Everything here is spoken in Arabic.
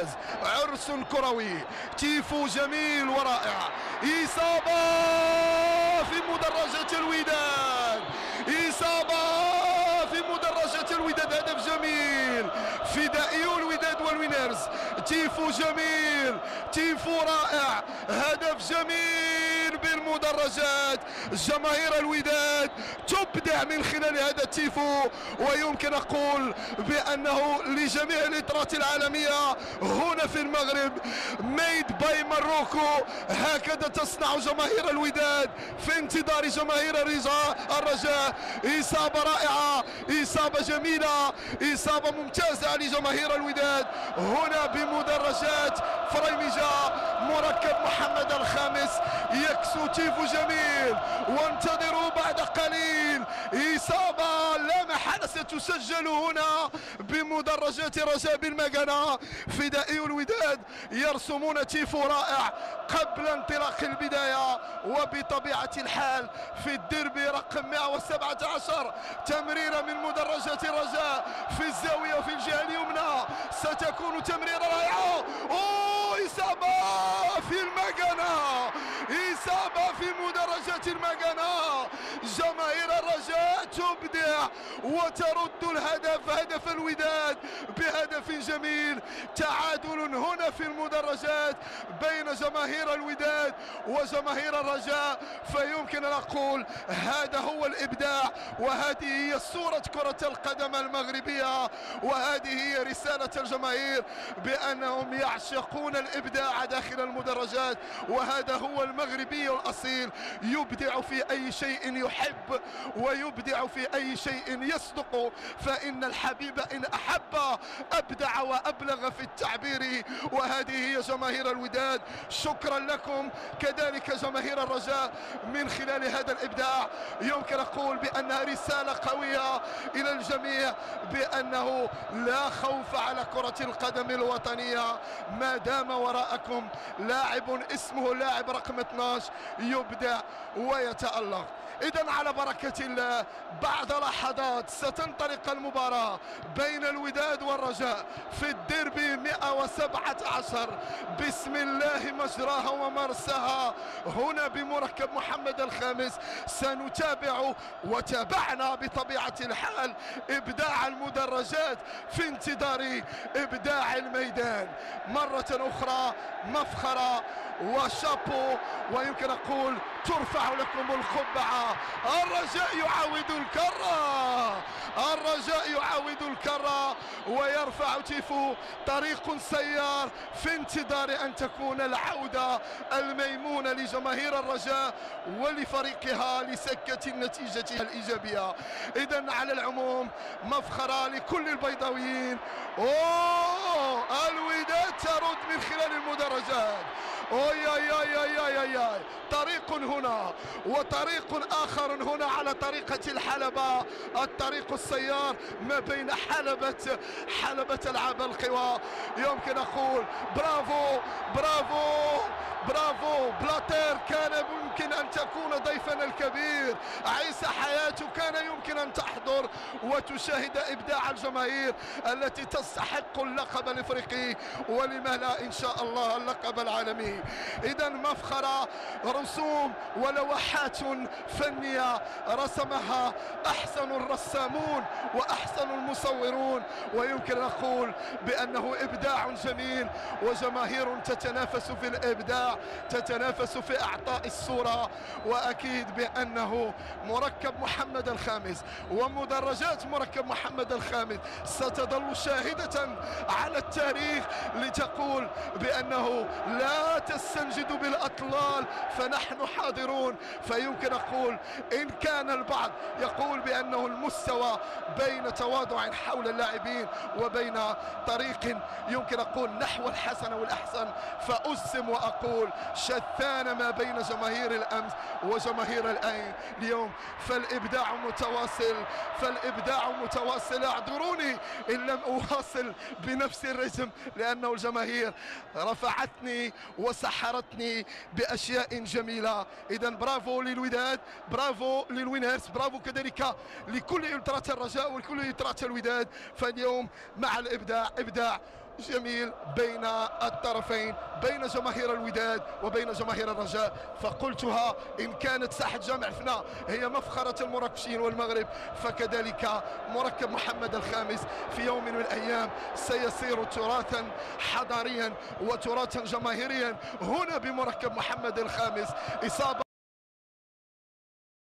ممتاز، عرس كروي، تيفو جميل ورائع، إصابة في مدرجة الوداد، إصابة في مدرجة الوداد، هدف جميل، فدائيو الوداد والوينرز، تيفو جميل، تيفو رائع، هدف جميل بالمدرجات. جماهير الوداد تبدع من خلال هذا التيفو، ويمكن أقول بأنه لجميع الإطارات العالمية هنا في المغرب ميد باي ماروكو، هكذا تصنع جماهير الوداد في انتظار جماهير الرجاء. إصابة رائعة، إصابة جميلة، إصابة ممتازة لجماهير الوداد هنا بمدرجات فريمجة. مركب محمد الخامس يكسو تيفو جميل، وانتظروا بعد قليل إصابة لا محالة ستسجل هنا بمدرجات رجاء بالمكانة. فدائي الوداد يرسمون تيفو رائع قبل انطلاق البداية، وبطبيعة الحال في الديربي رقم 117 تمريرة من مدرجات الرجاء في الزاوية وفي الجهة اليمنى ستكون تمريرة رائعة. إصابة في المكانة، إصابة في مدرجات المكانة. جماهير الرجاء تبدع وترد الهدف، هدف الوداد بهدف جميل. تعادل هنا في المدرجات بين جماهير الوداد وجماهير الرجاء، فيمكن أن أقول هذا هو الإبداع، وهذه هي صورة كرة القدم المغربية، وهذه هي رسالة الجماهير بأنهم يعشقون الإبداع داخل المدرجات. وهذا هو المغربي الأصيل، يبدع في أي شيء يحب ويبدع في أي شيء يصدق، فإن الحبيب إن أحب أبدع وأبلغ في التعبير. وهذه هي جماهير الوداد، شكرا لكم كذلك جماهير الرجاء من خلال هذا الإبداع. يمكن أقول بأنها رسالة قوية إلى الجميع بأنه لا خوف على كرة القدم الوطنية ما دام وراءكم لاعب اسمه لاعب رقم 12 يبدع ويتألق. إذن على بركة الله بعد لحظات ستنطلق المباراة بين الوداد والرجاء في الديربي 117. بسم الله مجراها ومرساها هنا بمركب محمد الخامس. سنتابع وتابعنا بطبيعة الحال إبداع المدرجات في انتظار إبداع الميدان مرة أخرى. مفخرة وشابو، ويمكن أقول ترفع لكم القبعة. الرجاء يعاود الكرة، الرجاء يعاود الكرة ويرفع تيفو. طريق سيار في انتظار أن تكون العودة الميمونة لجماهير الرجاء ولفريقها لسكة النتيجة الإيجابية. إذن على العموم مفخرة لكل البيضاويين. الوداد ترد من خلال المدرجات. طريق هنا وطريق آخر هنا على طريقة الحلبة، الطريق السيار ما بين حلبة ألعاب القوى. يمكن أقول برافو برافو برافو بلاتير، كان يمكن أن تكون ضيفنا الكبير. عيسى حياته كان يمكن أن تحضر وتشاهد إبداع الجماهير التي تستحق اللقب الإفريقي، ولما لا إن شاء الله اللقب العالمي. إذا مفخرة، رسوم ولوحات فنية رسمها أحسن الرسامون وأحسن المصورون، ويمكن أن نقول بأنه إبداع جميل وجماهير تتنافس في الإبداع، تتنافس في إعطاء الصورة. وأكيد بأنه مركب محمد الخامس ومدرجات مركب محمد الخامس ستظل شاهدة على التاريخ لتقول بأنه لا تستنجد بالأطلال فنحن حاضرون. فيمكن أقول إن كان البعض يقول بأنه المستوى بين تواضع حول اللاعبين وبين طريق يمكن أقول نحو الحسن والأحسن، فأسم وأقول شتان ما بين جماهير الأمس وجماهير اليوم. فالإبداع متواصل، فالإبداع متواصل. اعذروني إن لم أواصل بنفس الرتم لأنه الجماهير رفعتني وسحرتني بأشياء جميلة. إذا برافو للوداد، برافو للوينرز، برافو كذلك لكل إلترات الرجاء ولكل إلترات الوداد. فاليوم مع الإبداع إبداع جميل بين الطرفين، بين جماهير الوداد وبين جماهير الرجاء. فقلتها، إن كانت ساحة جامع فنا هي مفخرة المراكشيين والمغرب، فكذلك مركب محمد الخامس في يوم من الأيام سيصير تراثا حضاريا وتراثا جماهيريا هنا بمركب محمد الخامس. إصابة